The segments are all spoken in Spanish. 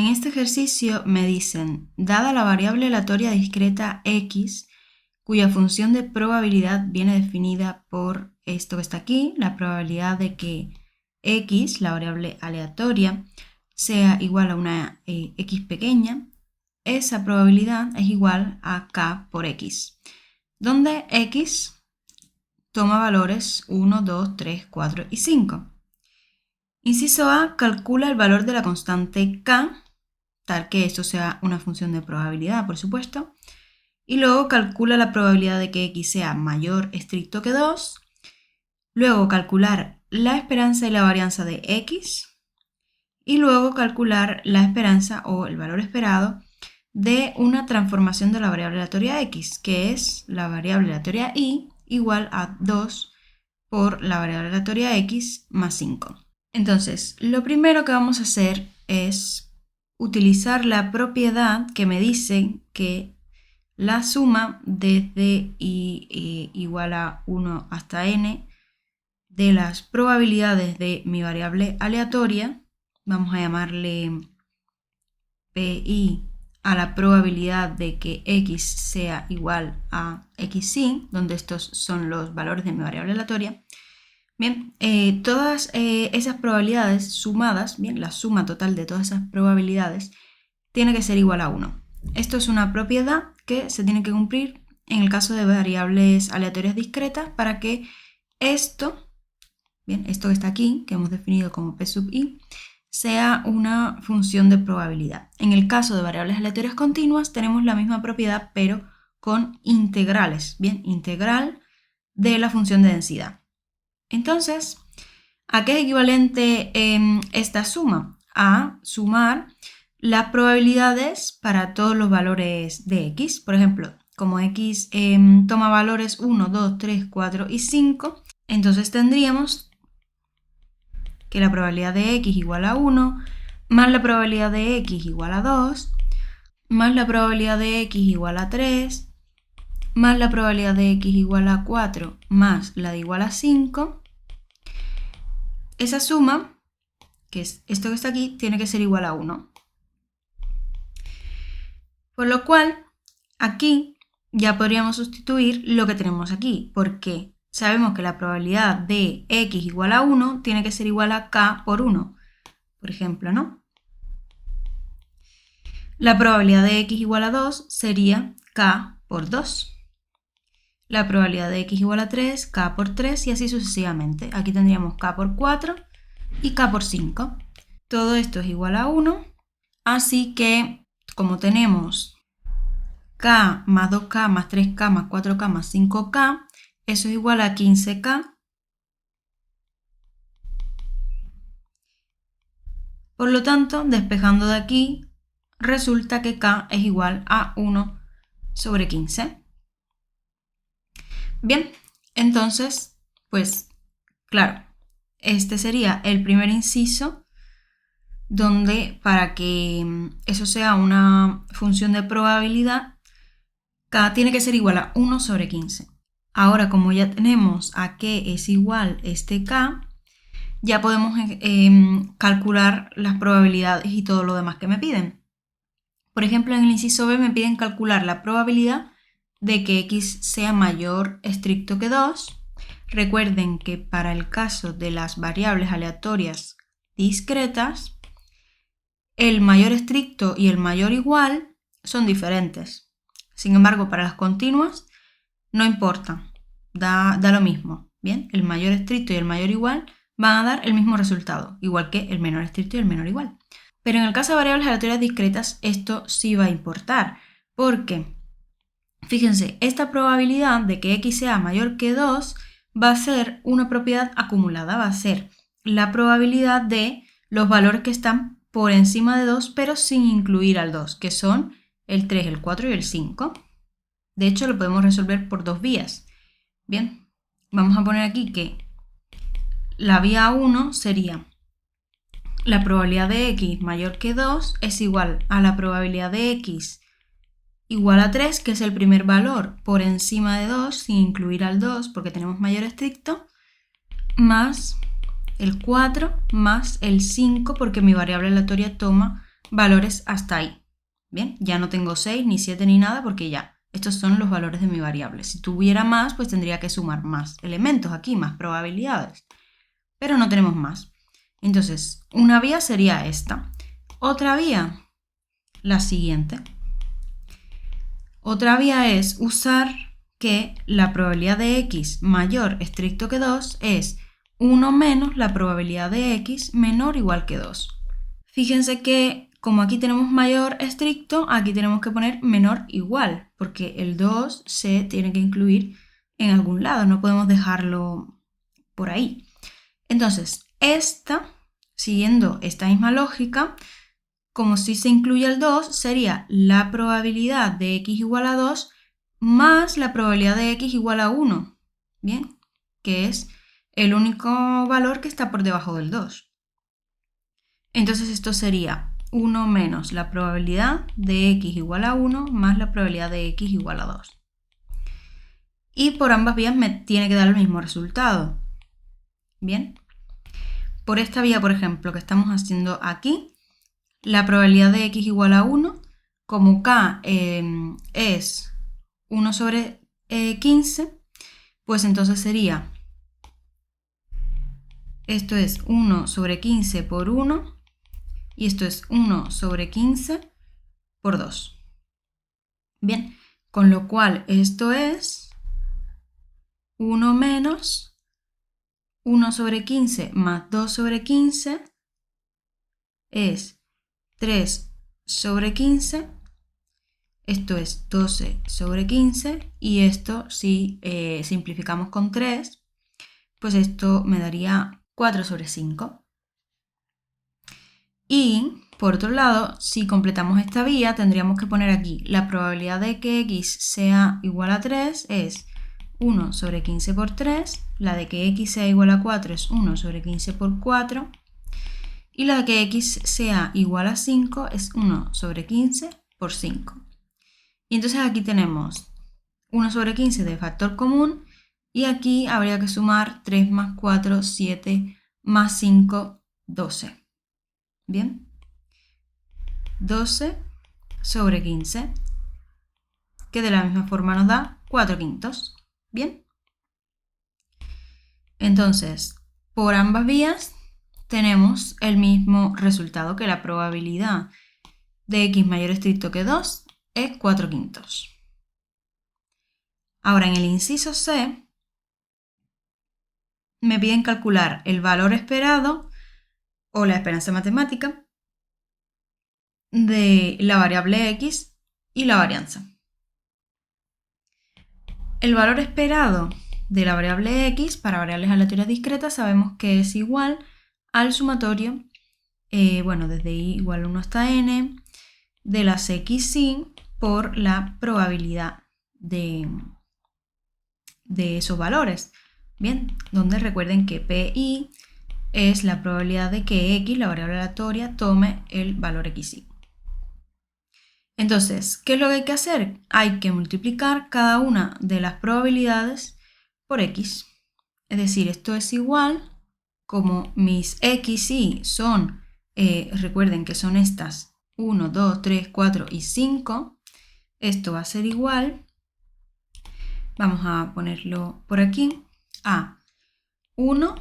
en este ejercicio me dicen, dada la variable aleatoria discreta x, cuya función de probabilidad viene definida por esto que está aquí, la probabilidad de que x, la variable aleatoria, sea igual a una x pequeña, esa probabilidad es igual a k por x, donde x toma valores 1, 2, 3, 4 y 5. Inciso A, calcula el valor de la constante k, tal que esto sea una función de probabilidad, por supuesto, y luego calcula la probabilidad de que x sea mayor estricto que 2, luego calcular la esperanza y la varianza de x, y luego calcular la esperanza o el valor esperado de una transformación de la variable aleatoria x, que es la variable aleatoria y igual a 2 por la variable aleatoria x más 5. Entonces, lo primero que vamos a hacer es utilizar la propiedad que me dice que la suma desde i igual a 1 hasta n de las probabilidades de mi variable aleatoria, vamos a llamarle pi a la probabilidad de que x sea igual a xi, donde estos son los valores de mi variable aleatoria. Bien, todas esas probabilidades sumadas, bien, la suma total de todas esas probabilidades tiene que ser igual a 1. Esto es una propiedad que se tiene que cumplir en el caso de variables aleatorias discretas para que esto, bien, esto que está aquí, que hemos definido como p sub i, sea una función de probabilidad. En el caso de variables aleatorias continuas tenemos la misma propiedad pero con integrales, bien, integral de la función de densidad. Entonces, ¿a qué es equivalente esta suma? A sumar las probabilidades para todos los valores de x. Por ejemplo, como x toma valores 1, 2, 3, 4 y 5, entonces tendríamos que la probabilidad de x igual a 1, más la probabilidad de x igual a 2, más la probabilidad de x igual a 3, más la probabilidad de x igual a 4, más la de igual a 5. Esa suma, que es esto que está aquí, tiene que ser igual a 1. Por lo cual, aquí ya podríamos sustituir lo que tenemos aquí, porque sabemos que la probabilidad de x igual a 1 tiene que ser igual a k por 1, por ejemplo, ¿no? La probabilidad de x igual a 2 sería k por 2. La probabilidad de x igual a 3, k por 3 y así sucesivamente. Aquí tendríamos k por 4 y k por 5. Todo esto es igual a 1, así que como tenemos k más 2k más 3k más 4k más 5k, eso es igual a 15k. Por lo tanto, despejando de aquí, resulta que k es igual a 1 sobre 15. Bien, entonces, pues, claro, este sería el primer inciso donde para que eso sea una función de probabilidad, k tiene que ser igual a 1 sobre 15. Ahora, como ya tenemos a qué es igual este k, ya podemos calcular las probabilidades y todo lo demás que me piden. Por ejemplo, en el inciso B me piden calcular la probabilidad de que x sea mayor estricto que 2. Recuerden que para el caso de las variables aleatorias discretas, el mayor estricto y el mayor igual son diferentes. Sin embargo, para las continuas no importa, da lo mismo. Bien, el mayor estricto y el mayor igual van a dar el mismo resultado, igual que el menor estricto y el menor igual. Pero en el caso de variables aleatorias discretas, esto sí va a importar, porque, fíjense, esta probabilidad de que x sea mayor que 2 va a ser una propiedad acumulada, va a ser la probabilidad de los valores que están por encima de 2, pero sin incluir al 2, que son el 3, el 4 y el 5. De hecho, lo podemos resolver por dos vías. Bien, vamos a poner aquí que la vía 1 sería la probabilidad de x mayor que 2 es igual a la probabilidad de x igual a 3, que es el primer valor por encima de 2, sin incluir al 2 porque tenemos mayor estricto, más el 4 más el 5 porque mi variable aleatoria toma valores hasta ahí. Bien, ya no tengo 6, ni 7, ni nada porque ya, estos son los valores de mi variable. Si tuviera más, pues tendría que sumar más elementos aquí, más probabilidades. Pero no tenemos más. Entonces, una vía sería esta. Otra vía, la siguiente. Otra vía es usar que la probabilidad de x mayor estricto que 2 es 1 menos la probabilidad de x menor o igual que 2. Fíjense que como aquí tenemos mayor estricto, aquí tenemos que poner menor igual, porque el 2 se tiene que incluir en algún lado, no podemos dejarlo por ahí. Entonces, siguiendo esta misma lógica, como si se incluye el 2, sería la probabilidad de x igual a 2 más la probabilidad de x igual a 1, ¿bien? Que es el único valor que está por debajo del 2. Entonces esto sería 1 menos la probabilidad de x igual a 1 más la probabilidad de x igual a 2. Y por ambas vías me tiene que dar el mismo resultado. ¿Bien? Por esta vía, por ejemplo, que estamos haciendo aquí, la probabilidad de x igual a 1, como k es 1 sobre 15, pues entonces sería, esto es 1 sobre 15 por 1, y esto es 1 sobre 15 por 2. Bien, con lo cual esto es 1 menos 1 sobre 15 más 2 sobre 15 es 3 sobre 15. Esto es 12 sobre 15 y esto si simplificamos con 3, pues esto me daría 4 sobre 5. Y por otro lado, si completamos esta vía, tendríamos que poner aquí la probabilidad de que x sea igual a 3 es 1 sobre 15 por 3, la de que x sea igual a 4 es 1 sobre 15 por 4, y la de que x sea igual a 5 es 1 sobre 15 por 5. Y entonces aquí tenemos 1 sobre 15 de factor común y aquí habría que sumar 3 más 4, 7 más 5, 12. ¿Bien? 12 sobre 15, que de la misma forma nos da 4 quintos. ¿Bien? Entonces, por ambas vías tenemos el mismo resultado, que la probabilidad de x mayor estricto que 2 es 4 quintos. Ahora, en el inciso C, me piden calcular el valor esperado o la esperanza matemática de la variable x y la varianza. El valor esperado de la variable x para variables aleatorias discretas sabemos que es igual al sumatorio, desde i igual a 1 hasta n, de las xy por la probabilidad de esos valores. Bien, donde recuerden que pi es la probabilidad de que x, la variable aleatoria, tome el valor xy. Entonces, ¿qué es lo que hay que hacer? Hay que multiplicar cada una de las probabilidades por x. Es decir, esto es igual, como mis xy son, recuerden que son estas 1, 2, 3, 4 y 5, esto va a ser igual, vamos a ponerlo por aquí, a 1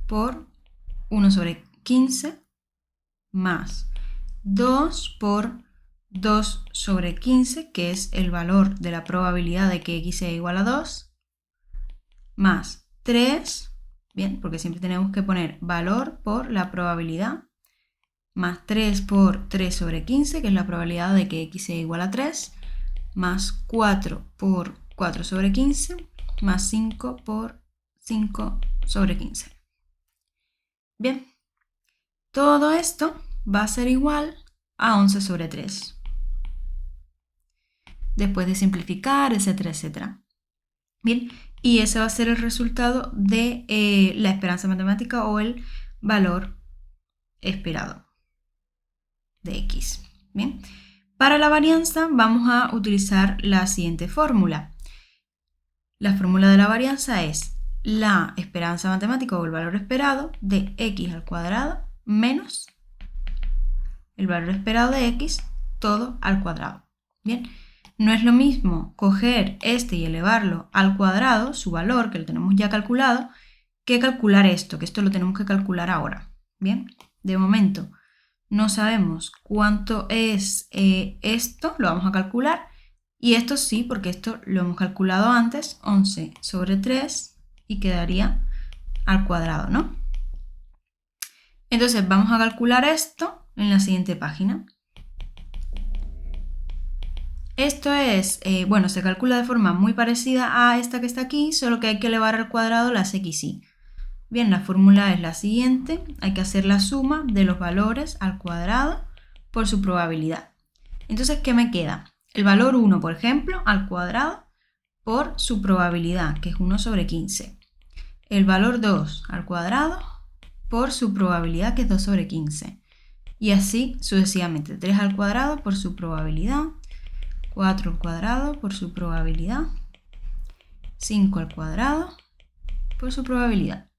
por 1 sobre 15 más 2 por 2 sobre 15, que es el valor de la probabilidad de que x sea igual a 2, más 3, bien, porque siempre tenemos que poner valor por la probabilidad, más 3 por 3 sobre 15, que es la probabilidad de que x sea igual a 3, más 4 por 4 sobre 15, más 5 por 5 sobre 15. Bien, todo esto va a ser igual a 11 sobre 3. Después de simplificar, etcétera, etcétera. Bien, y ese va a ser el resultado de la esperanza matemática o el valor esperado de x. Bien, para la varianza vamos a utilizar la siguiente fórmula. La fórmula de la varianza es la esperanza matemática o el valor esperado de x al cuadrado menos el valor esperado de x, todo al cuadrado. Bien, no es lo mismo coger este y elevarlo al cuadrado, su valor, que lo tenemos ya calculado, que calcular esto, que esto lo tenemos que calcular ahora. Bien, de momento no sabemos cuánto es esto, lo vamos a calcular. Y esto sí, porque esto lo hemos calculado antes, 11 sobre 3, y quedaría al cuadrado, ¿no? Entonces vamos a calcular esto en la siguiente página. Esto es, bueno, se calcula de forma muy parecida a esta que está aquí, solo que hay que elevar al cuadrado las xy. Bien, la fórmula es la siguiente, hay que hacer la suma de los valores al cuadrado por su probabilidad. Entonces, ¿qué me queda? El valor 1, por ejemplo, al cuadrado por su probabilidad, que es 1 sobre 15. El valor 2 al cuadrado por su probabilidad, que es 2 sobre 15. Y así sucesivamente. 3 al cuadrado por su probabilidad. 4 al cuadrado por su probabilidad. 5 al cuadrado por su probabilidad.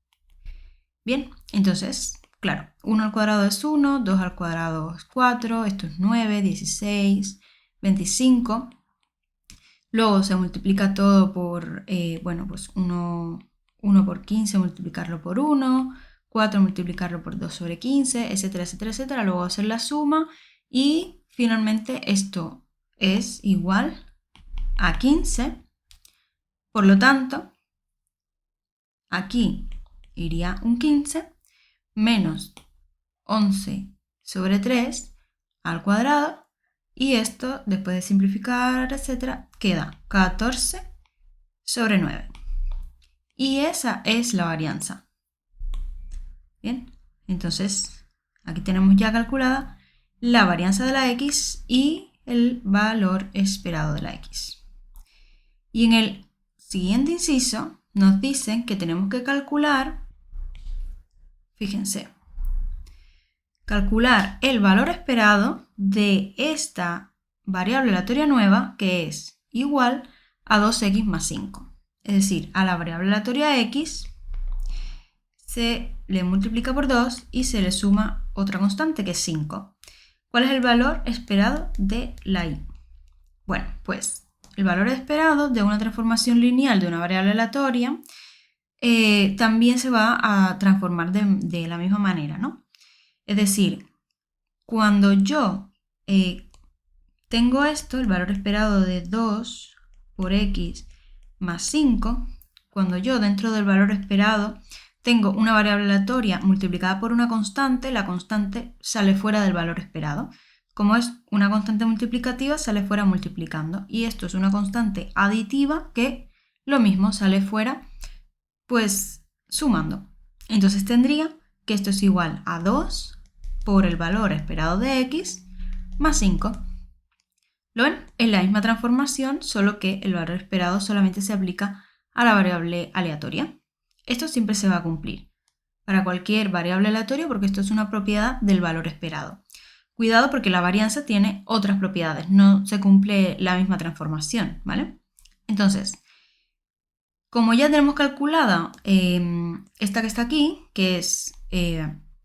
Bien, entonces, claro, 1 al cuadrado es 1, 2 al cuadrado es 4, esto es 9, 16, 25. Luego se multiplica todo por, bueno, pues 1 por 15, multiplicarlo por 1, 4 multiplicarlo por 2 sobre 15, etcétera, etcétera, etcétera. Luego hacer la suma y finalmente esto es igual a 15. Por lo tanto, aquí iría un 15 menos 11 sobre 3 al cuadrado. Y esto, después de simplificar, etcétera, queda 14 sobre 9. Y esa es la varianza. Bien, entonces aquí tenemos ya calculada la varianza de la x y el valor esperado de la x. Y en el siguiente inciso nos dicen que tenemos que calcular, fíjense, calcular el valor esperado de esta variable aleatoria nueva, que es igual a 2x más 5. Es decir, a la variable aleatoria x se le multiplica por 2 y se le suma otra constante, que es 5. ¿Cuál es el valor esperado de la y? Bueno, pues el valor esperado de una transformación lineal de una variable aleatoria también se va a transformar de la misma manera, ¿no? Es decir, cuando yo tengo esto, el valor esperado de 2 por x más 5, cuando yo dentro del valor esperado tengo una variable aleatoria multiplicada por una constante, la constante sale fuera del valor esperado. Como es una constante multiplicativa, sale fuera multiplicando. Y esto es una constante aditiva que lo mismo sale fuera, pues sumando. Entonces tendría que esto es igual a 2 por el valor esperado de x más 5. ¿Lo ven? Es la misma transformación, solo que el valor esperado solamente se aplica a la variable aleatoria. Esto siempre se va a cumplir para cualquier variable aleatoria porque esto es una propiedad del valor esperado. Cuidado porque la varianza tiene otras propiedades, no se cumple la misma transformación, ¿vale? Entonces, como ya tenemos calculada esta que está aquí, que es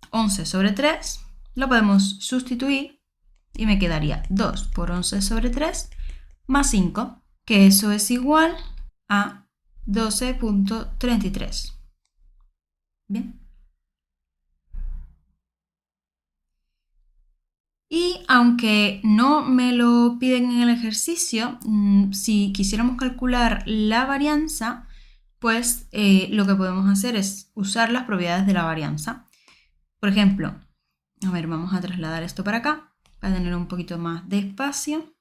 11 sobre 3, lo podemos sustituir y me quedaría 2 por 11 sobre 3 más 5, que eso es igual a 12.33. Bien. Y aunque no me lo piden en el ejercicio, si quisiéramos calcular la varianza, pues lo que podemos hacer es usar las propiedades de la varianza. Por ejemplo, a ver, vamos a trasladar esto para acá, para tener un poquito más de espacio.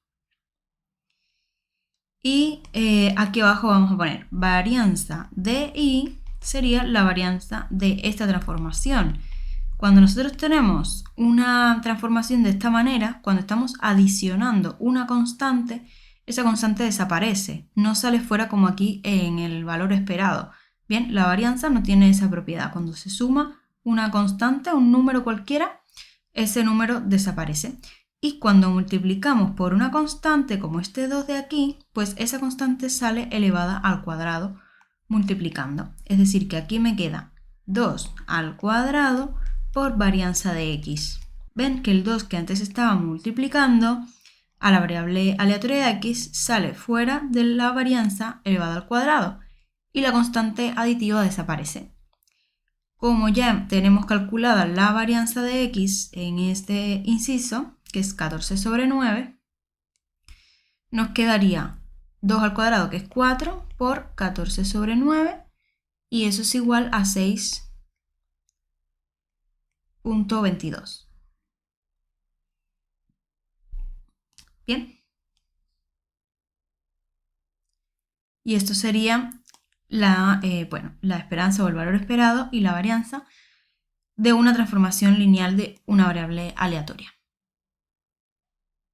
Y aquí abajo vamos a poner varianza de y, sería la varianza de esta transformación. Cuando nosotros tenemos una transformación de esta manera, cuando estamos adicionando una constante, esa constante desaparece, no sale fuera como aquí en el valor esperado. Bien, la varianza no tiene esa propiedad. Cuando se suma una constante, un número cualquiera, ese número desaparece. Y cuando multiplicamos por una constante como este 2 de aquí, pues esa constante sale elevada al cuadrado multiplicando. Es decir, que aquí me queda 2 al cuadrado por varianza de x. ven que el 2 que antes estaba multiplicando a la variable aleatoria de x sale fuera de la varianza elevada al cuadrado y la constante aditiva desaparece. Como ya tenemos calculada la varianza de x en este inciso, que es 14 sobre 9, nos quedaría 2 al cuadrado, que es 4, por 14 sobre 9, y eso es igual a 6,22. Bien. Y esto sería la esperanza o el valor esperado y la varianza de una transformación lineal de una variable aleatoria.